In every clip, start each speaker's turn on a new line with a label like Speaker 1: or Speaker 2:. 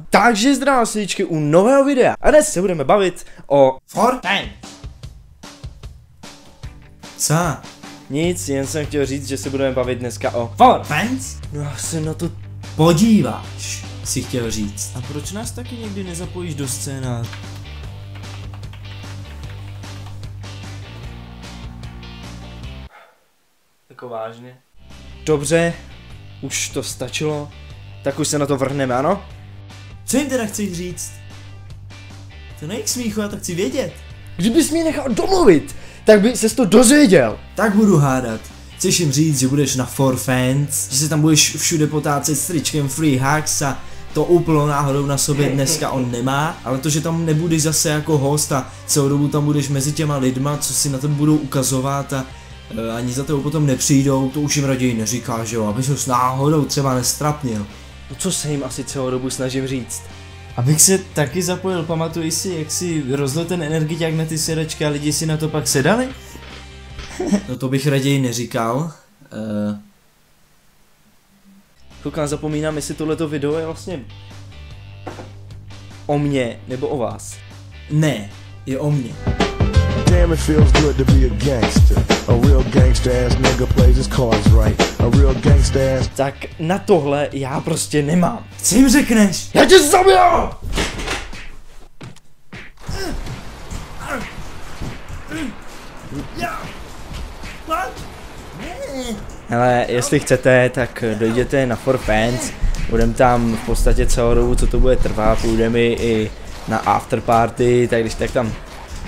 Speaker 1: Takže zdravím vás lidičky u nového videa. A dnes se budeme bavit o Fortnite.
Speaker 2: Co?
Speaker 1: Nic, jen jsem chtěl říct, že se budeme bavit dneska o Fortnite. No já se na to
Speaker 2: podíváš, si chtěl říct.
Speaker 1: A proč nás taky někdy nezapojíš do scénáře? Jako vážně? Dobře, už to stačilo, tak už se na to vrhneme, ano?
Speaker 2: Co jim teda chceš říct? To nejk smíchu, já to chci vědět.
Speaker 1: Kdybys mě nechal domluvit, tak by ses to dozvěděl.
Speaker 2: Tak budu hádat. Chceš jim říct, že budeš na Fortnite, že se tam budeš všude potácet s tričkem Free Hacks a to úplnou náhodou na sobě dneska on nemá, ale to, že tam nebudeš zase jako host a celou dobu tam budeš mezi těma lidma, co si na tom budou ukazovat a ani za tebou potom nepřijdou, to už jim raději neříkáš, jo, aby se náhodou třeba nestrapnil.
Speaker 1: No co se jim asi celou dobu snažím říct?
Speaker 2: Abych se taky zapojil, pamatuj si, jak si rozlil ten energiťák na ty sedačky a lidi si na to pak sedali? No to bych raději neříkal.
Speaker 1: Koukám, zapomínám, jestli tohleto video je vlastně o mně nebo o vás.
Speaker 2: Ne, je o mně.
Speaker 3: Damn, it feels good to be a gangster. A real gangster ass nigga plays his cards right. A real gangster ass.
Speaker 1: Tak na tohle já prostě nemám.
Speaker 2: Co jim řekneš?
Speaker 1: Já tě zabiju! Hele, jestli chcete, tak dojděte na Fortnite. Budeme tam v podstatě celou dobu, co to bude trvat. Půjdeme i na afterparty, tak když tak tam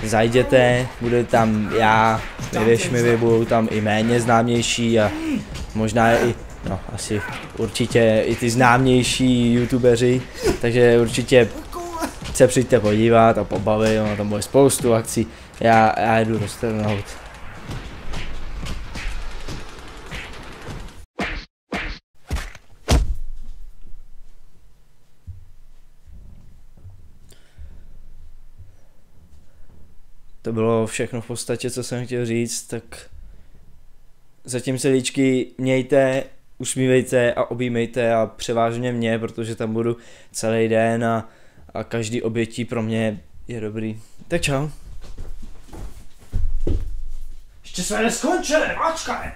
Speaker 1: zajděte, bude tam já, my budou tam i méně známější a možná i, no asi určitě i ty známější youtubeři, takže určitě se přijďte podívat a pobavit, no, tam bude spoustu akcí, já jdu roztrhnout. To bylo všechno v podstatě, co jsem chtěl říct, tak zatím se ličky mějte, usmívejte a objímejte a převážně mě, protože tam budu celý den a každý obětí pro mě je dobrý. Tak čau.
Speaker 2: Ještě jsme neskončili, mačkaj!